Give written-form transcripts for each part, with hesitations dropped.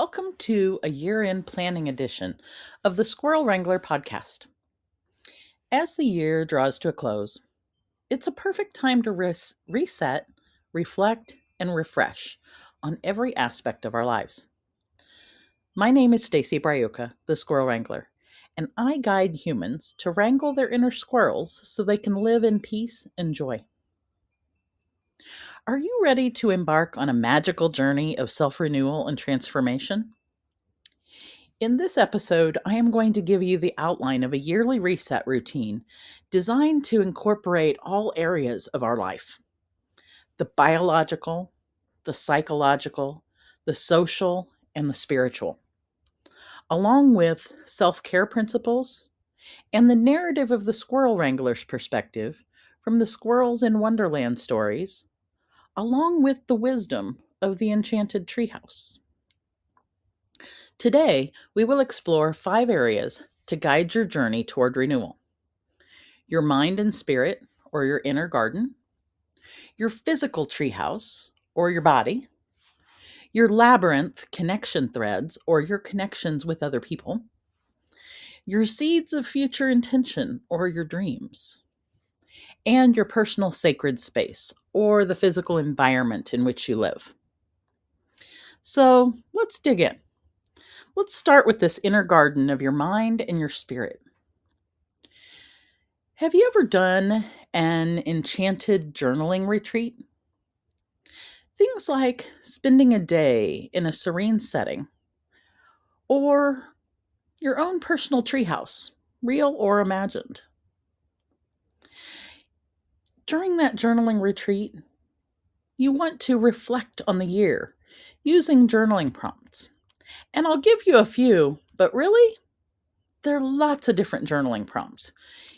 Welcome to a year-end planning edition of the Squirrel Wrangler Podcast. As the year draws to a close, it's a perfect time to reset, reflect, and refresh on every aspect of our lives. My name is Stacy Bryuka, the Squirrel Wrangler, and I guide humans to wrangle their inner squirrels so they can live in peace and joy. Are you ready to embark on a magical journey of self-renewal and transformation? In this episode, I am going to give you the outline of a yearly reset routine designed to incorporate all areas of our life: the biological, the psychological, the social, and the spiritual, along with self care principles and the narrative of the Squirrel Wrangler's perspective from the Squirrels in Wonderland stories, along with the wisdom of the enchanted treehouse. Today, we will explore 5 areas to guide your journey toward renewal: your mind and spirit, or your inner garden; your physical treehouse, or your body; your labyrinth connection threads, or your connections with other people; your seeds of future intention, or your dreams; and your personal sacred space, or the physical environment in which you live. So let's dig in. Let's start with this inner garden of your mind and your spirit. Have you ever done an enchanted journaling retreat? Things like spending a day in a serene setting, or your own personal treehouse, real or imagined. During that journaling retreat, you want to reflect on the year using journaling prompts. And I'll give you a few, but really, there are lots of different journaling prompts.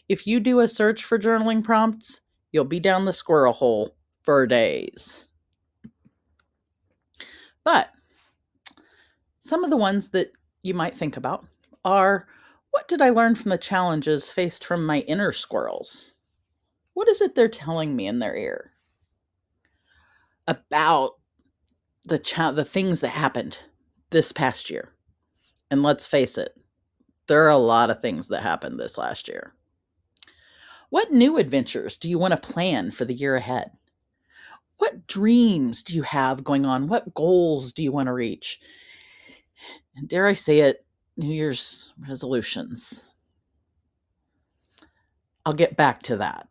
If you do a search for journaling prompts, you'll be down the squirrel hole for days. But some of the ones that you might think about are: what did I learn from the challenges faced from my inner squirrels? What is it they're telling me in their ear about the things that happened this past year? And let's face it, there are a lot of things that happened this last year. What new adventures do you want to plan for the year ahead? What dreams do you have going on? What goals do you want to reach? And dare I say it, New Year's resolutions. I'll get back to that.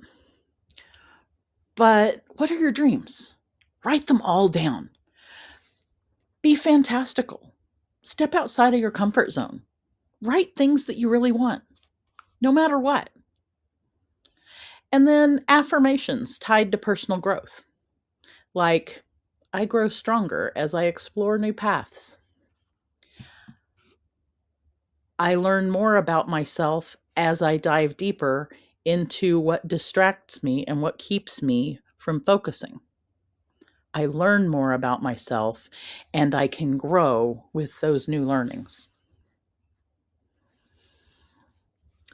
But what are your dreams? Write them all down. Be fantastical. Step outside of your comfort zone. Write things that you really want, no matter what. And then affirmations tied to personal growth, like, I grow stronger as I explore new paths. I learn more about myself as I dive deeper into what distracts me and what keeps me from focusing. I learn more about myself and I can grow with those new learnings.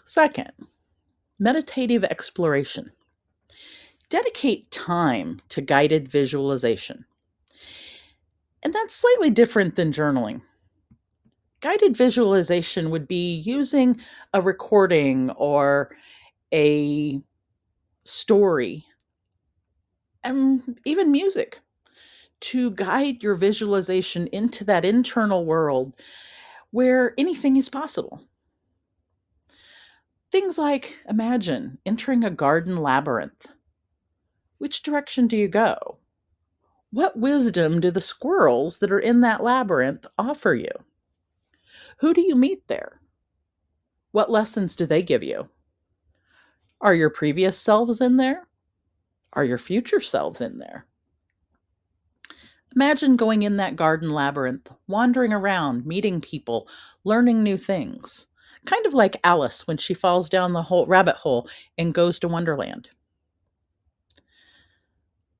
Second, meditative exploration. Dedicate time to guided visualization. And that's slightly different than journaling. Guided visualization would be using a recording or a story and even music to guide your visualization into that internal world where anything is possible. Things like, imagine entering a garden labyrinth. Which direction do you go? What wisdom do the squirrels that are in that labyrinth offer you? Who do you meet there? What lessons do they give you? Are your previous selves in there? Are your future selves in there? Imagine going in that garden labyrinth, wandering around, meeting people, learning new things. Kind of like Alice when she falls down the rabbit hole and goes to Wonderland.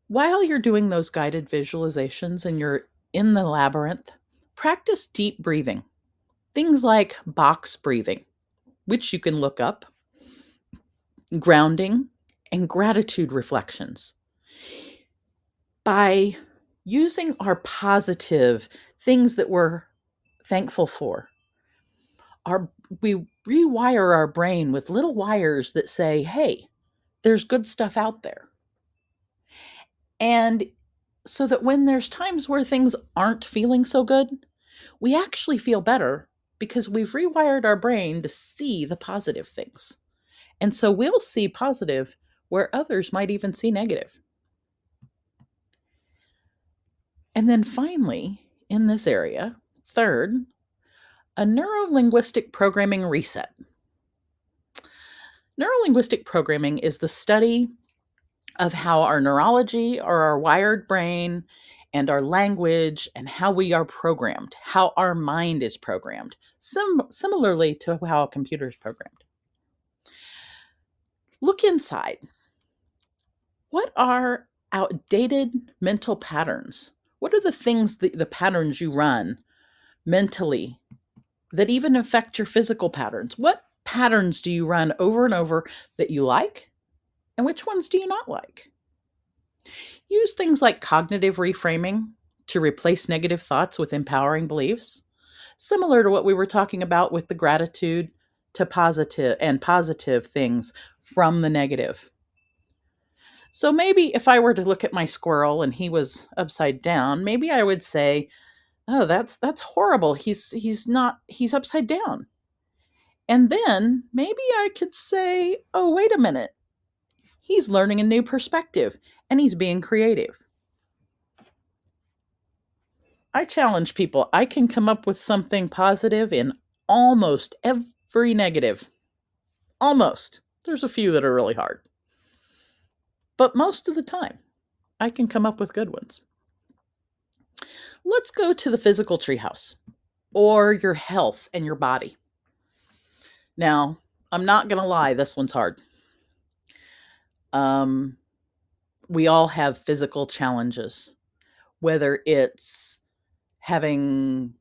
While you're doing those guided visualizations and you're in the labyrinth, practice deep breathing. Things like box breathing, which you can look up, grounding, and gratitude reflections. By using our positive things that we're thankful for. Our We rewire our brain with little wires that say, "Hey, there's good stuff out there." And so that when there's times where things aren't feeling so good, we actually feel better because we've rewired our brain to see the positive things. And so we'll see positive where others might even see negative. And then finally, in this area, third, a neuro-linguistic programming reset. Neuro-linguistic programming is the study of how our neurology or our wired brain and our language and how we are programmed, how our mind is programmed, similarly to how a computer is programmed. Look inside. What are outdated mental patterns? What are the things, the patterns you run mentally that even affect your physical patterns? What patterns do you run over and over that you like? And which ones do you not like? Use things like cognitive reframing to replace negative thoughts with empowering beliefs, similar to what we were talking about with the gratitude to positive things from the negative. So maybe if I were to look at my squirrel and he was upside down, maybe I would say, "Oh, that's horrible. He's upside down." And then maybe I could say, "Oh, wait a minute. He's learning a new perspective and he's being creative." I challenge people. I can come up with something positive in almost every negative. Almost. There's a few that are really hard. But most of the time, I can come up with good ones. Let's go to the physical treehouse or your health and your body. Now, I'm not going to lie, this one's hard. We all have physical challenges, whether it's having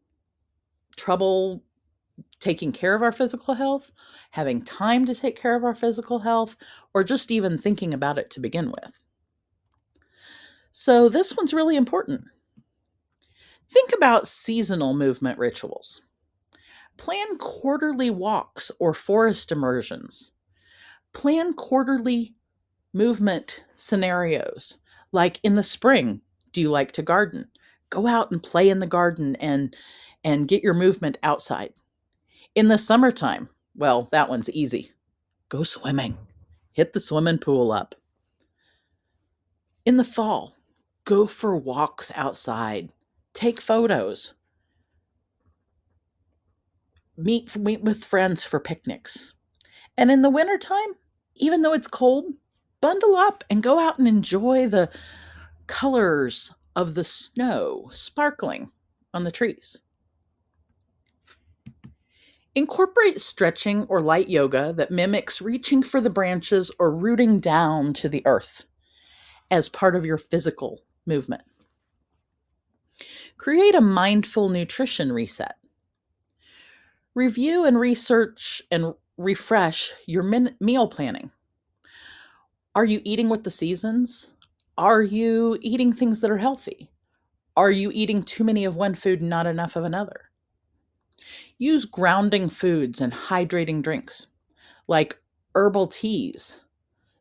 trouble taking care of our physical health, having time to take care of our physical health, or just even thinking about it to begin with. So, this one's really important. Think about seasonal movement rituals. Plan quarterly walks or forest immersions. Plan quarterly movement scenarios. Like in the spring, do you like to garden? Go out and play in the garden and get your movement outside. In the summertime, well, that one's easy. Go swimming. Hit the swimming pool up. In the fall, go for walks outside. Take photos. Meet with friends for picnics. And in the wintertime, even though it's cold, bundle up and go out and enjoy the colors of the snow sparkling on the trees. Incorporate stretching or light yoga that mimics reaching for the branches or rooting down to the earth as part of your physical movement. Create a mindful nutrition reset. Review and research and refresh your meal planning. Are you eating with the seasons? Are you eating things that are healthy? Are you eating too many of one food and not enough of another? Use grounding foods and hydrating drinks like herbal teas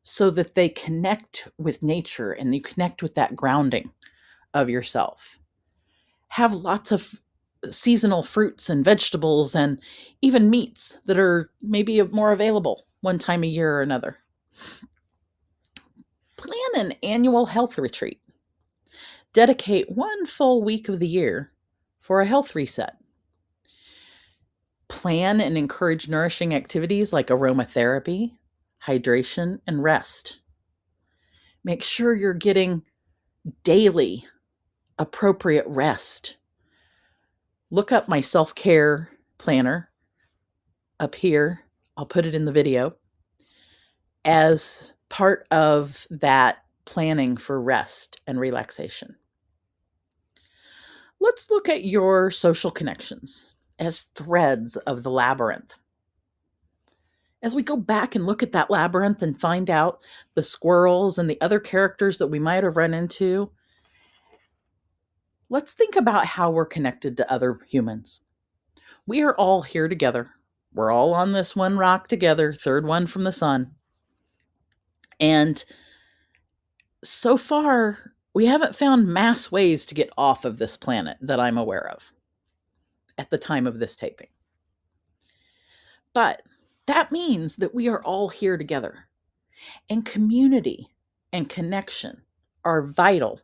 so that they connect with nature and you connect with that grounding of yourself. Have lots of seasonal fruits and vegetables and even meats that are maybe more available one time a year or another. Plan an annual health retreat. Dedicate one full week of the year for a health reset. Plan and encourage nourishing activities like aromatherapy, hydration, and rest. Make sure you're getting daily appropriate rest. Look up my self-care planner up here. I'll put it in the video as part of that planning for rest and relaxation. Let's look at your social connections as threads of the labyrinth. As we go back and look at that labyrinth and find out the squirrels and the other characters that we might have run into, let's think about how we're connected to other humans. We are all here together. We're all on this one rock together, third one from the sun. And so far, we haven't found mass ways to get off of this planet that I'm aware of at the time of this taping. But that means that we are all here together. And community and connection are vital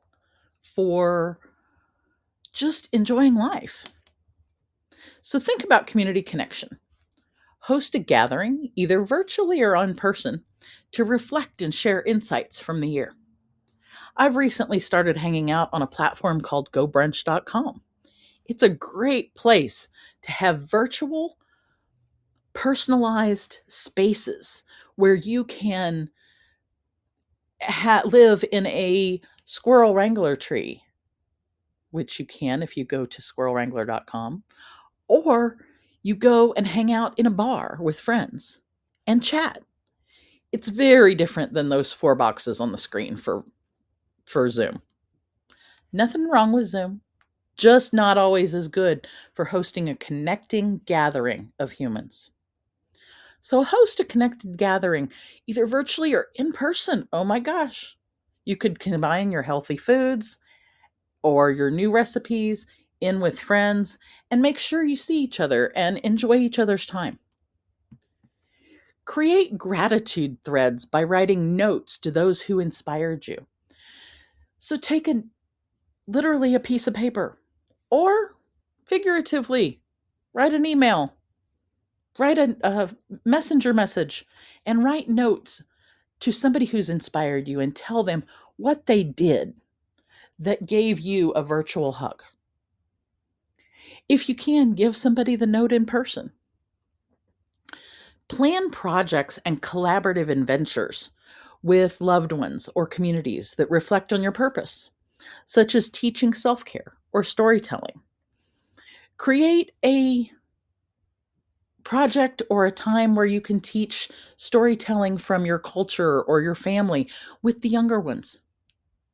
for just enjoying life. So think about community connection. Host a gathering, either virtually or in person, to reflect and share insights from the year. I've recently started hanging out on a platform called gobrunch.com. It's a great place to have virtual, personalized spaces where you can live in a Squirrel Wrangler tree, which you can if you go to squirrelwrangler.com, or you go and hang out in a bar with friends and chat. It's very different than those 4 boxes on the screen for Zoom. Nothing wrong with Zoom, just not always as good for hosting a connecting gathering of humans. So host a connected gathering, either virtually or in person. Oh my gosh. You could combine your healthy foods or your new recipes in with friends and make sure you see each other and enjoy each other's time. Create gratitude threads by writing notes to those who inspired you. So take literally a piece of paper or figuratively write an email, write a messenger message, and write notes to somebody who's inspired you and tell them what they did that gave you a virtual hug. If you can, give somebody the note in person. Plan projects and collaborative adventures with loved ones or communities that reflect on your purpose, such as teaching self-care or storytelling. Create a project or a time where you can teach storytelling from your culture or your family with the younger ones.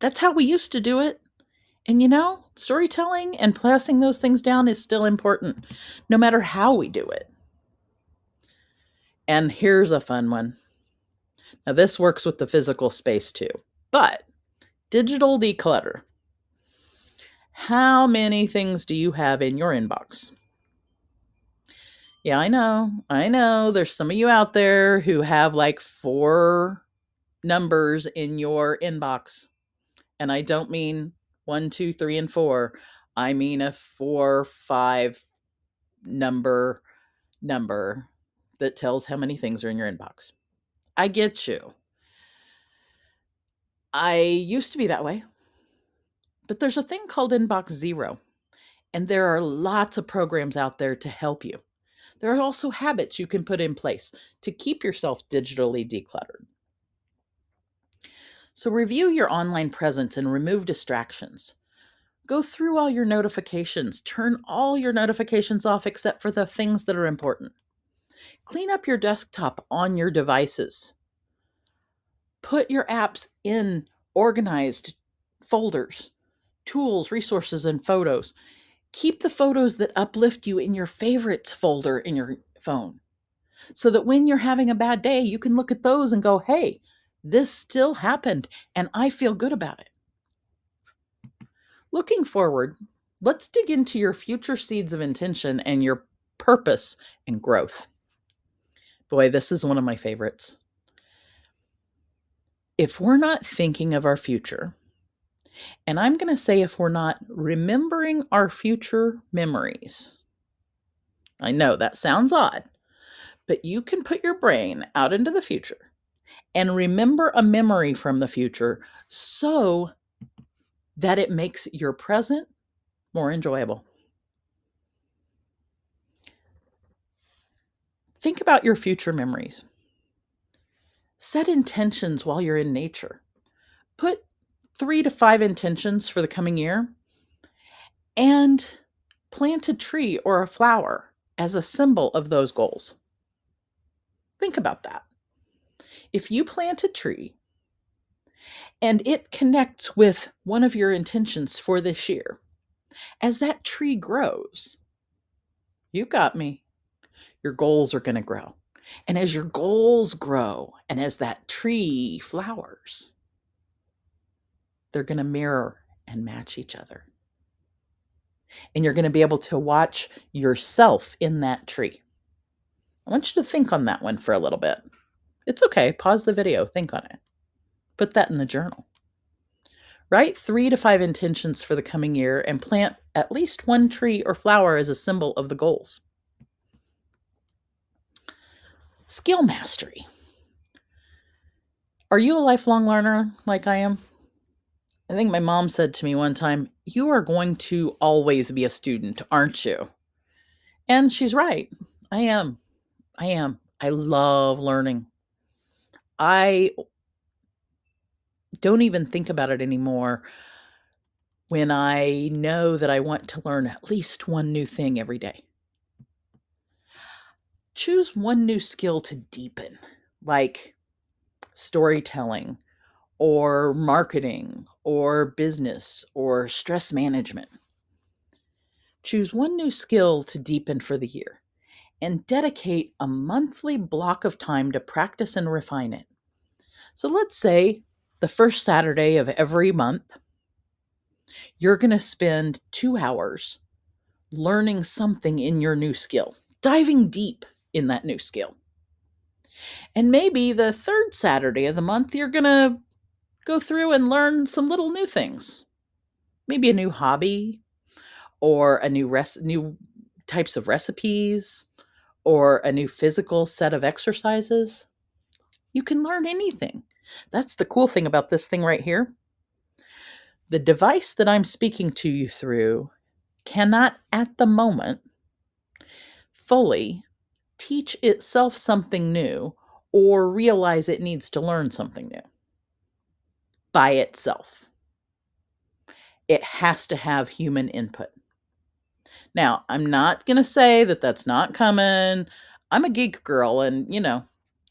That's how we used to do it. And storytelling and passing those things down is still important, no matter how we do it. And here's a fun one. Now, this works with the physical space too, but digital declutter. How many things do you have in your inbox? Yeah, I know. There's some of you out there who have like 4 numbers in your inbox. And I don't mean 1, 2, 3, and 4. I mean a 4, 5 number that tells how many things are in your inbox. I get you. I used to be that way. But there's a thing called Inbox Zero, and there are lots of programs out there to help you. There are also habits you can put in place to keep yourself digitally decluttered. So review your online presence and remove distractions. Go through all your notifications. Turn all your notifications off except for the things that are important. Clean up your desktop on your devices. Put your apps in organized folders, tools, resources, and photos. Keep the photos that uplift you in your favorites folder in your phone so that when you're having a bad day, you can look at those and go, hey, this still happened and I feel good about it. Looking forward, let's dig into your future seeds of intention and your purpose and growth. Boy, this is one of my favorites. If we're not thinking of our future, and I'm going to say if we're not remembering our future memories, I know that sounds odd, but you can put your brain out into the future and remember a memory from the future so that it makes your present more enjoyable. Think about your future memories. Set intentions while you're in nature. Put 3 to 5 intentions for the coming year and plant a tree or a flower as a symbol of those goals. Think about that. If you plant a tree and it connects with one of your intentions for this year, as that tree grows, You got me. Your goals are going to grow. And as your goals grow and as that tree flowers, they're going to mirror and match each other. And you're going to be able to watch yourself in that tree. I want you to think on that one for a little bit. It's okay. Pause the video. Think on it. Put that in the journal. Write 3 to 5 intentions for the coming year and plant at least one tree or flower as a symbol of the goals. Skill mastery. Are you a lifelong learner like I am? I think my mom said to me one time, "You are going to always be a student, aren't you?" And she's right. I am. I love learning. I don't even think about it anymore when I know that I want to learn at least one new thing every day. Choose one new skill to deepen, like storytelling or marketing or business or stress management. Choose one new skill to deepen for the year and dedicate a monthly block of time to practice and refine it. So let's say the first Saturday of every month, you're going to spend 2 hours learning something in your new skill, diving deep in that new skill. And maybe the third Saturday of the month, you're going to go through and learn some little new things. Maybe a new hobby or a new types of recipes or a new physical set of exercises. You can learn anything. That's the cool thing about this thing right here. The device that I'm speaking to you through cannot at the moment fully teach itself something new or realize it needs to learn something new by itself. It has to have human input. Now, I'm not going to say that that's not coming. I'm a geek girl and,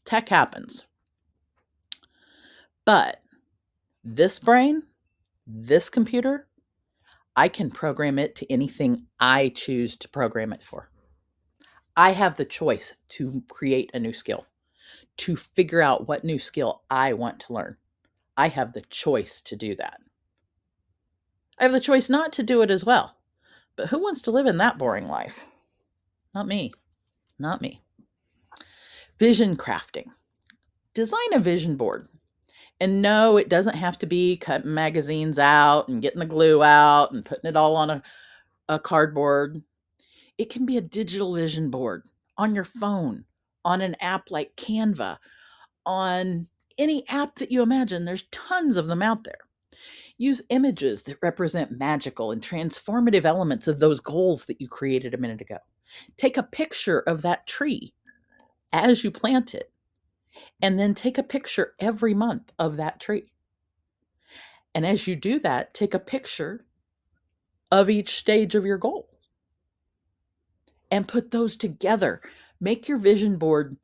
tech happens. But this brain, this computer, I can program it to anything I choose to program it for. I have the choice to create a new skill, to figure out what new skill I want to learn. I have the choice to do that. I have the choice not to do it as well. But who wants to live in that boring life? Not me. Not me. Vision crafting. Design a vision board. And no, it doesn't have to be cutting magazines out and getting the glue out and putting it all on a cardboard. It can be a digital vision board on your phone, on an app like Canva, on any app that you imagine. There's tons of them out there. Use images that represent magical and transformative elements of those goals that you created a minute ago. Take a picture of that tree as you plant it, and then take a picture every month of that tree. And as you do that, take a picture of each stage of your goal and put those together. Make your vision board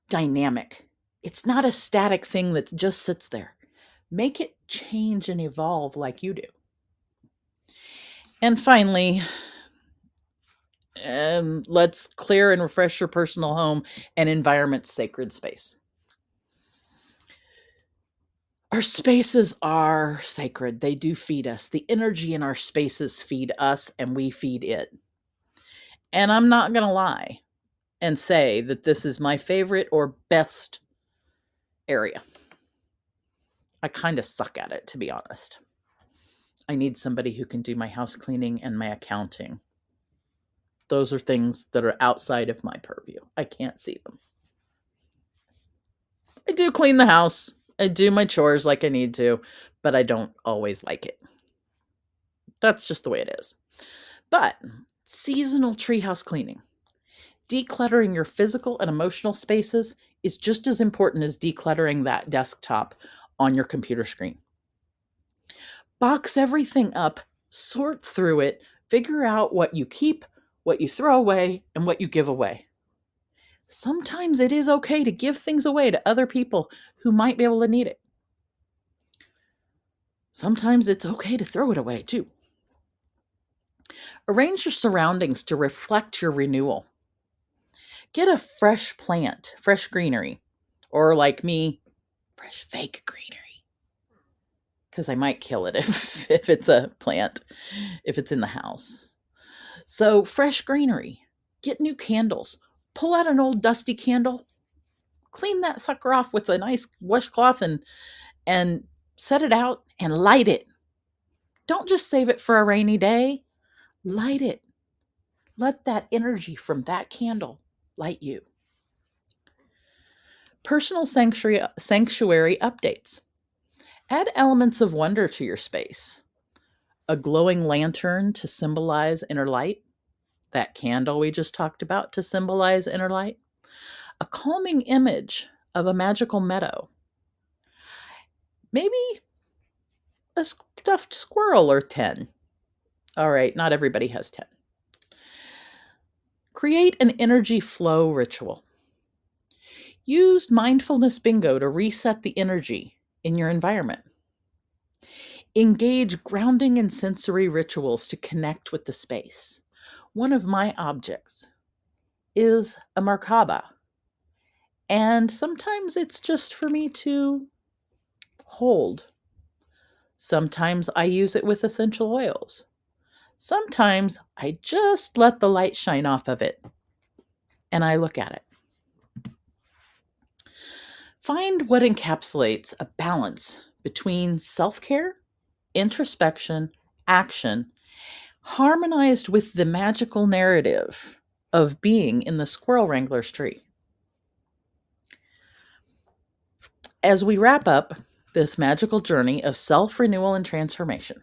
dynamic. It's not a static thing that just sits there. Make it change and evolve like you do. And finally, let's clear and refresh your personal home and environment's sacred space. Our spaces are sacred. They do feed us. The energy in our spaces feed us and we feed it. And I'm not going to lie and say that this is my favorite or best area. I kind of suck at it, to be honest. I need somebody who can do my house cleaning and my accounting. Those are things that are outside of my purview. I can't see them. I do clean the house. I do my chores like I need to, but I don't always like it. That's just the way it is. But seasonal treehouse cleaning. Decluttering your physical and emotional spaces is just as important as decluttering that desktop on your computer screen. Box everything up, sort through it, figure out what you keep, what you throw away, and what you give away. Sometimes it is okay to give things away to other people who might be able to need it. Sometimes it's okay to throw it away too. Arrange your surroundings to reflect your renewal. Get a fresh plant, fresh greenery, or like me, fresh fake greenery, because I might kill it if it's a plant, if it's in the house. So, fresh greenery, get new candles, pull out an old dusty candle, clean that sucker off with a nice washcloth and set it out and light it. Don't just save it for a rainy day, light it. Let that energy from that candle light you. Personal sanctuary updates. Add elements of wonder to your space. A glowing lantern to symbolize inner light. That candle we just talked about to symbolize inner light. A calming image of a magical meadow. Maybe a stuffed squirrel or 10. All right, not everybody has 10. Create an energy flow ritual. Use mindfulness bingo to reset the energy in your environment. Engage grounding and sensory rituals to connect with the space. One of my objects is a merkaba, and sometimes it's just for me to hold. Sometimes I use it with essential oils. Sometimes I just let the light shine off of it and I look at it. Find what encapsulates a balance between self-care, introspection, action, harmonized with the magical narrative of being in the Squirrel Wrangler's tree. As we wrap up this magical journey of self-renewal and transformation,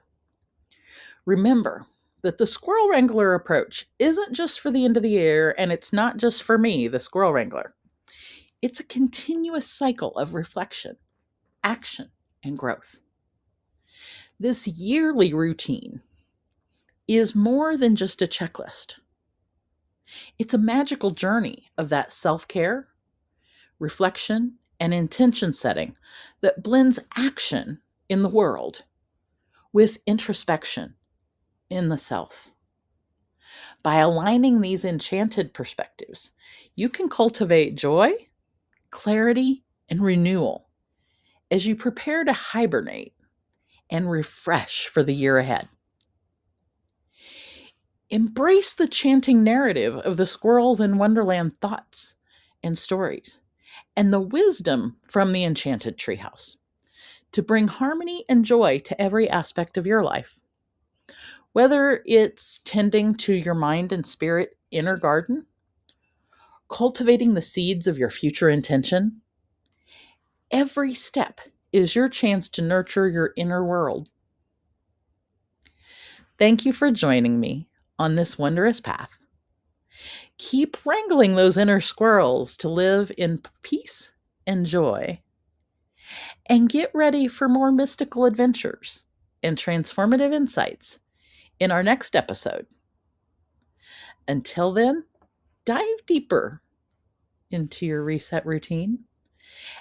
remember that the Squirrel Wrangler approach isn't just for the end of the year, and it's not just for me, the Squirrel Wrangler. It's a continuous cycle of reflection, action, and growth. This yearly routine is more than just a checklist. It's a magical journey of that self-care, reflection, and intention setting that blends action in the world with introspection in the self. By aligning these enchanted perspectives, you can cultivate joy, clarity, and renewal as you prepare to hibernate and refresh for the year ahead. Embrace the chanting narrative of the squirrels in Wonderland thoughts and stories, and the wisdom from the enchanted treehouse to bring harmony and joy to every aspect of your life. Whether it's tending to your mind and spirit inner garden, cultivating the seeds of your future intention, every step is your chance to nurture your inner world. Thank you for joining me on this wondrous path. Keep wrangling those inner squirrels to live in peace and joy. And get ready for more mystical adventures and transformative insights in our next episode. Until then, dive deeper into your reset routine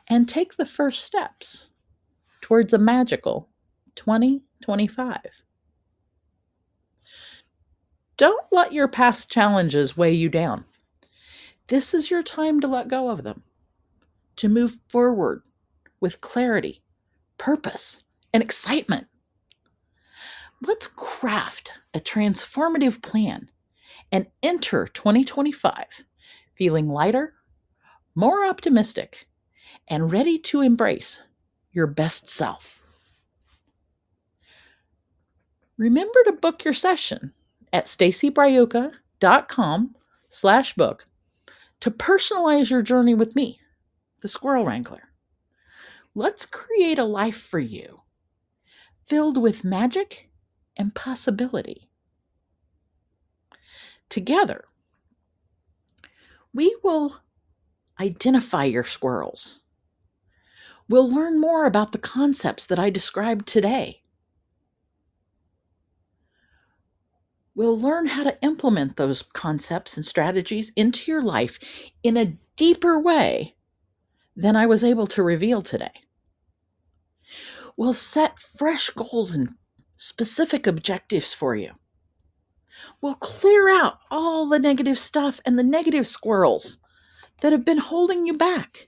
and take the first steps towards a magical 2025. Don't let your past challenges weigh you down. This is your time to let go of them, to move forward with clarity, purpose, and excitement. Let's craft a transformative plan and enter 2025 feeling lighter, more optimistic, and ready to embrace your best self. Remember to book your session at staceybraiuka.com/book to personalize your journey with me, the Squirrel Wrangler. Let's create a life for you filled with magic and possibility. Together, we will identify your squirrels. We'll learn more about the concepts that I described today. We'll learn how to implement those concepts and strategies into your life in a deeper way than I was able to reveal today. We'll set fresh goals and specific objectives for you. will clear out all the negative stuff and the negative squirrels that have been holding you back.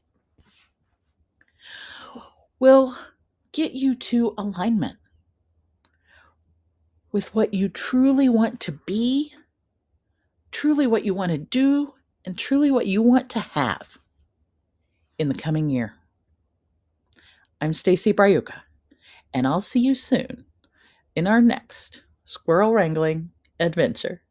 Will get you to alignment with what you truly want to be, truly what you want to do, and truly what you want to have in the coming year. I'm Stacy Brayuka, and I'll see you soon in our next squirrel wrangling adventure.